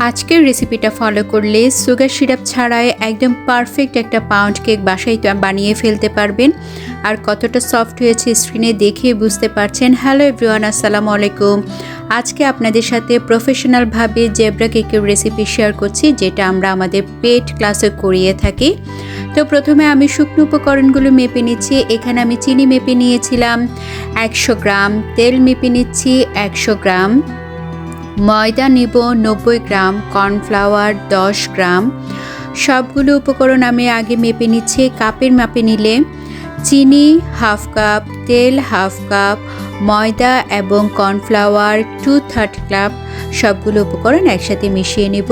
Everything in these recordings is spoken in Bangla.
আজকের রেসিপিটা ফলো করলে সুগার সিরাপ ছাড়াই একদম পারফেক্ট একটা পাউন্ড কেক বাসায় বানিয়ে ফেলতে পারবেন। আর কতটা সফট হয়েছে স্ক্রিনে দেখে বুঝতে পারছেন। হ্যালো এভরিওয়ান, আসসালামু আলাইকুম। আজকে আপনাদের সাথে প্রফেশনালভাবে জেব্রা কেকের রেসিপি শেয়ার করছি, যেটা আমরা আমাদের পেট ক্লাসে করিয়ে থাকি। তো প্রথমে আমি শুকনো উপকরণগুলো মেপে নিচ্ছি। এখানে আমি চিনি মেপে নিয়েছিলাম 100 গ্রাম, তেল মেপে নিচ্ছি 100 গ্রাম, ময়দা নিব 90 গ্রাম, কর্নফ্লাওয়ার 10 গ্রাম। সবগুলো উপকরণ আমি আগে মেপে নিচ্ছি। কাপের মাপে নিলে চিনি হাফ কাপ, তেল হাফ কাপ, ময়দা এবং কর্নফ্লাওয়ার 2/3 কাপ, সবগুলো উপকরণ একসাথে মিশিয়ে নেব।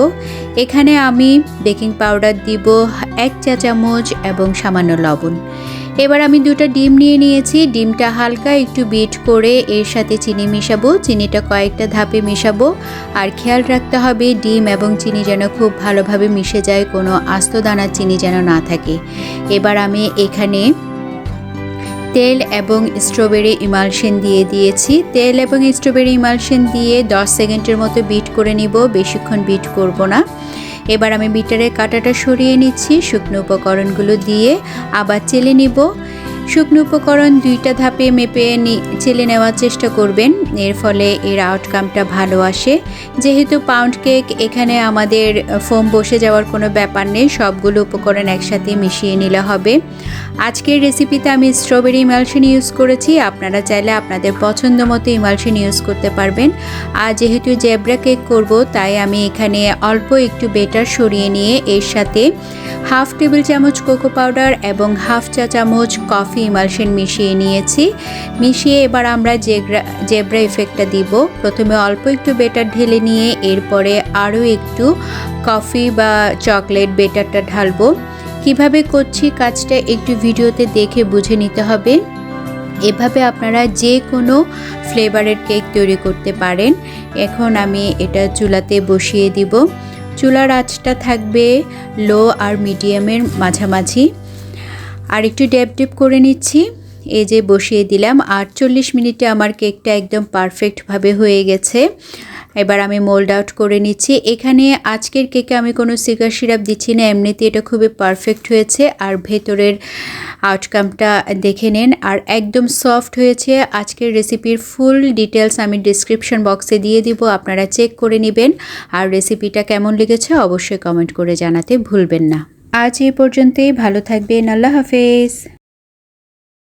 এখানে আমি বেকিং পাউডার দিব 1 চা চামচ এবং সামান্য লবণ। এবার আমি 2টা ডিম নিয়ে নিয়েছি। ডিমটা হালকা একটু বিট করে এর সাথে চিনি মিশাবো। চিনিটা কয়েকটা ধাপে মিশাবো। আর খেয়াল রাখতে হবে ডিম এবং চিনি যেন খুব ভালোভাবে মিশে যায়, কোনো আস্ত দানা চিনি যেন না থাকে। এবার আমি এখানে তেল এবং স্ট্রবেরি ইমালশন দিয়ে দিয়েছি। তেল এবং স্ট্রবেরি ইমালশন দিয়ে 10 সেকেন্ডের মতো বিট করে নিব, বেশিক্ষণ বিট করব না। এবার আমি বিটারের কাঁটাটা সরিয়ে নিচ্ছি। শুকনো উপকরণগুলো দিয়ে আবার চেলে নিব। শুকনো উপকরণ 2টা ধাপে মেপে চেলে নেওয়ার চেষ্টা করবেন, এর ফলে এর আউটকামটা ভালো আসে। যেহেতু পাউন্ড কেক, এখানে আমাদের ফোম বসে যাওয়ার কোনো ব্যাপার নেই, সবগুলো উপকরণ একসাথে মিশিয়ে নিলে হবে। আজকের রেসিপিতে আমি স্ট্রবেরি ইমালশন ইউজ করেছি। আপনারা চাইলে আপনাদের পছন্দ মতো ইমালশন ইউজ করতে পারবেন। আর যেহেতু জেব্রা কেক করব, তাই আমি এখানে অল্প একটু বেটার সরিয়ে নিয়ে এর সাথে হাফ টেবিল চামচ কোকো পাউডার এবং হাফ চা চামচ কফি ইমালশন মিশিয়ে নিয়েছি। মিশিয়ে এবার আমরা জেব্রা ইফেক্টটা দিব। প্রথমে অল্প একটু বেটার ঢেলে নিয়ে এরপরে আরও একটু কফি বা চকলেট বেটারটা ঢালবো। কিভাবে করছি কাজটা একটু ভিডিওতে দেখে বুঝে নিতে হবে। এভাবে আপনারা যে কোনো ফ্লেভারের কেক তৈরি করতে পারেন। এখন আমি এটা চুলাতে বসিয়ে দিব। চুলার আঁচটা থাকবে লো আর মিডিয়ামের মাঝামাঝি। আর একটু ড্যাপ করে নিচ্ছি। এই যে বসিয়ে দিলাম। 48 মিনিটে আমার কেকটা একদম পারফেক্টভাবে হয়ে গেছে। এবার আমি মোল্ড আউট করে নিচ্ছি। এখানে আজকের কেকে আমি কোনো সুগার সিরাপ দিচ্ছি না, এমনিতে এটা খুবই পারফেক্ট হয়েছে। আর ভেতরের আউটকামটা দেখে নেন। আর একদম সফট হয়েছে। আজকের রেসিপির ফুল ডিটেলস আমি ডিসক্রিপশন বক্সে দিয়ে দিব, আপনারা চেক করে নেবেন। আর রেসিপিটা কেমন লেগেছে অবশ্যই কমেন্ট করে জানাতে ভুলবেন না। আজ এই পর্যন্তই, ভালো থাকবেন। আল্লাহ হাফেজ।